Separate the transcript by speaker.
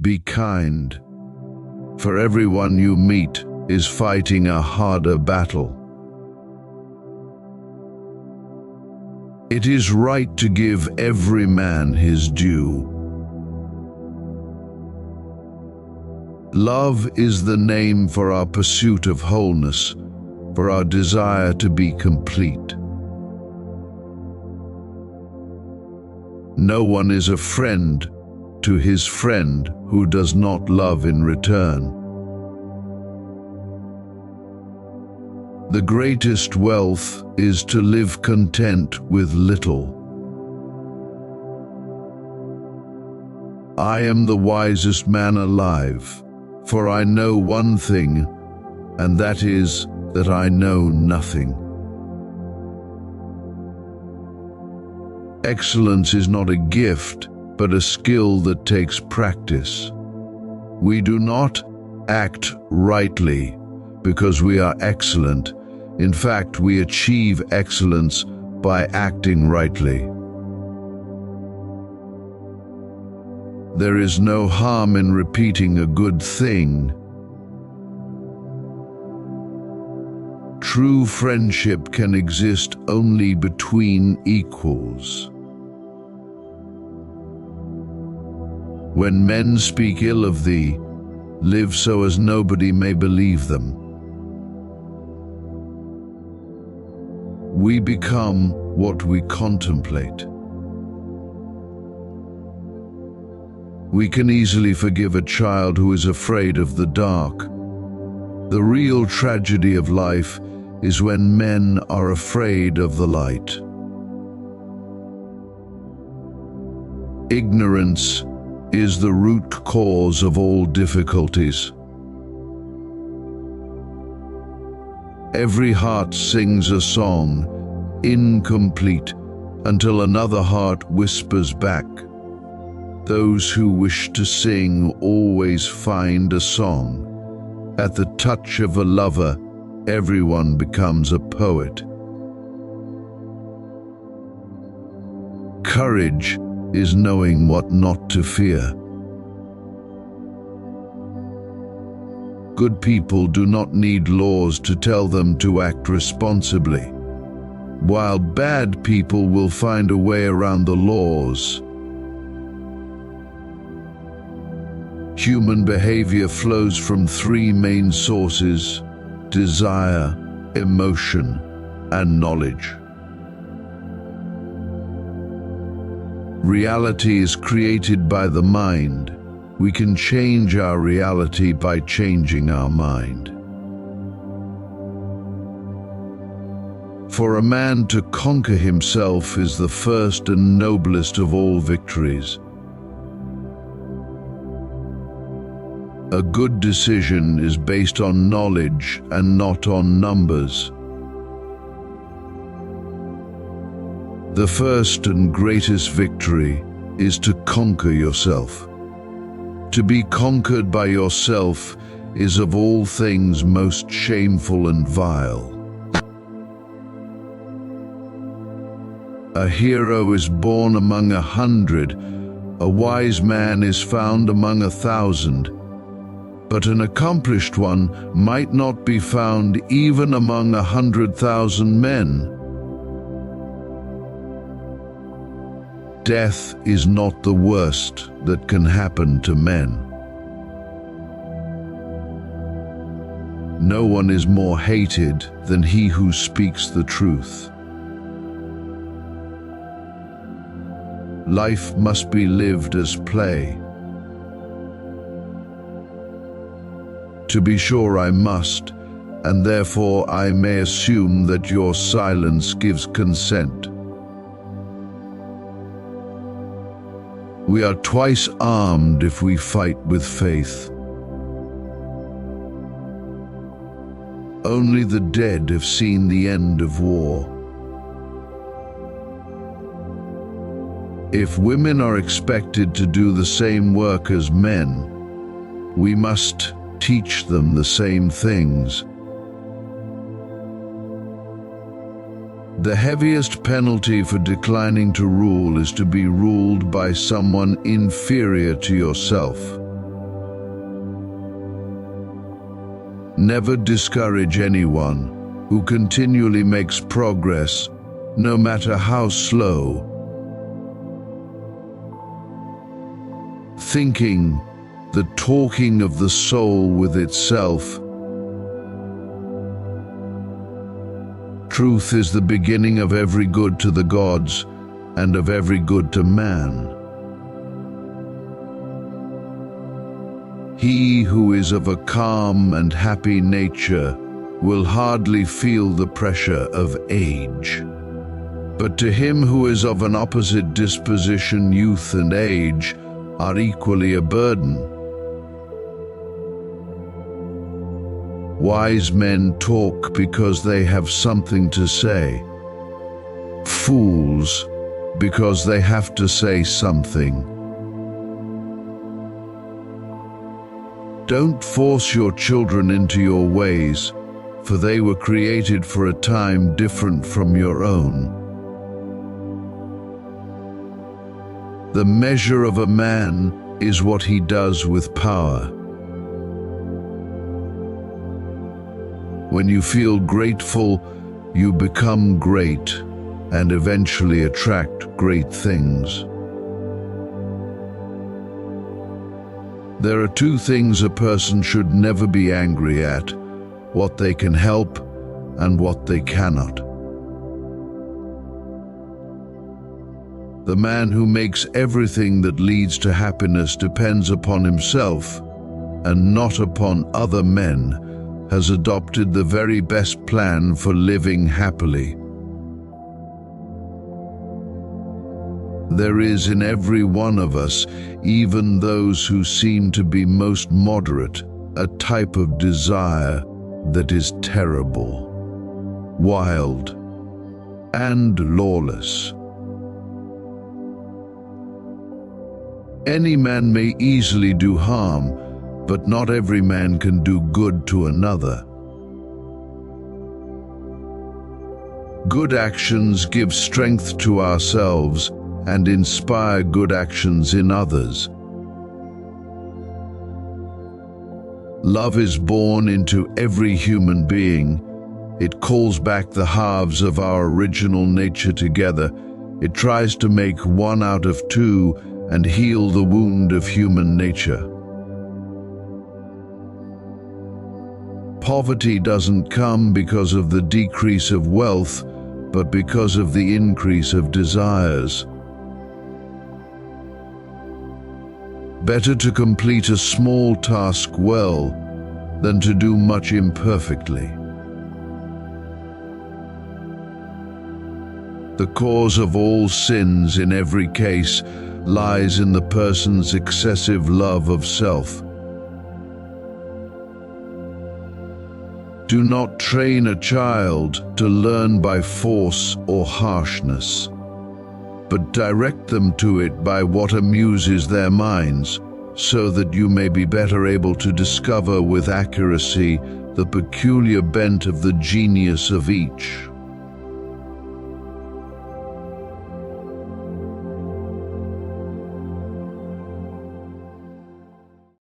Speaker 1: Be kind, for everyone you meet is fighting a harder battle. It is right to give every man his due. Love is the name for our pursuit of wholeness, for our desire to be complete. No one is a friend to his friend who does not love in return. The greatest wealth is to live content with little. I am the wisest man alive, for I know one thing, and that is that I know nothing. Excellence is not a gift, but a skill that takes practice. We do not act rightly because we are excellent. In fact, we achieve excellence by acting rightly. There is no harm in repeating a good thing. True friendship can exist only between equals. When men speak ill of thee, live so as nobody may believe them. We become what we contemplate. We can easily forgive a child who is afraid of the dark. The real tragedy of life is when men are afraid of the light. Ignorance is the root cause of all difficulties. Every heart sings a song, incomplete, until another heart whispers back. Those who wish to sing always find a song. At the touch of a lover, everyone becomes a poet. Courage is knowing what not to fear. Good people do not need laws to tell them to act responsibly, while bad people will find a way around the laws. Human behavior flows from three main sources: desire, emotion, and knowledge. Reality is created by the mind. We can change our reality by changing our mind. For a man to conquer himself is the first and noblest of all victories. A good decision is based on knowledge and not on numbers. The first and greatest victory is to conquer yourself. To be conquered by yourself is of all things most shameful and vile. A hero is born among 100, a wise man is found among 1,000, but an accomplished one might not be found even among 100,000 men. Death is not the worst that can happen to men. No one is more hated than he who speaks the truth. Life must be lived as play. To be sure I must, and therefore I may assume that your silence gives consent. We are twice armed if we fight with faith. Only the dead have seen the end of war. If women are expected to do the same work as men, we must teach them the same things. The heaviest penalty for declining to rule is to be ruled by someone inferior to yourself. Never discourage anyone who continually makes progress, no matter how slow. Thinking, the talking of the soul with itself. Truth is the beginning of every good to the gods and of every good to man. He who is of a calm and happy nature will hardly feel the pressure of age. But to him who is of an opposite disposition, youth and age are equally a burden. Wise men talk because they have something to say. Fools because they have to say something. Don't force your children into your ways, for they were created for a time different from your own. The measure of a man is what he does with power. When you feel grateful, you become great and eventually attract great things. There are two things a person should never be angry at: what they can help and what they cannot. The man who makes everything that leads to happiness depends upon himself and not upon other men has adopted the very best plan for living happily. There is in every one of us, even those who seem to be most moderate, a type of desire that is terrible, wild, and lawless. Any man may easily do harm, but not every man can do good to another. Good actions give strength to ourselves and inspire good actions in others. Love is born into every human being. It calls back the halves of our original nature together. It tries to make one out of two and heal the wound of human nature. Poverty doesn't come because of the decrease of wealth, but because of the increase of desires. Better to complete a small task well than to do much imperfectly. The cause of all sins in every case lies in the person's excessive love of self. Do not train a child to learn by force or harshness, but direct them to it by what amuses their minds, so that you may be better able to discover with accuracy the peculiar bent of the genius of each.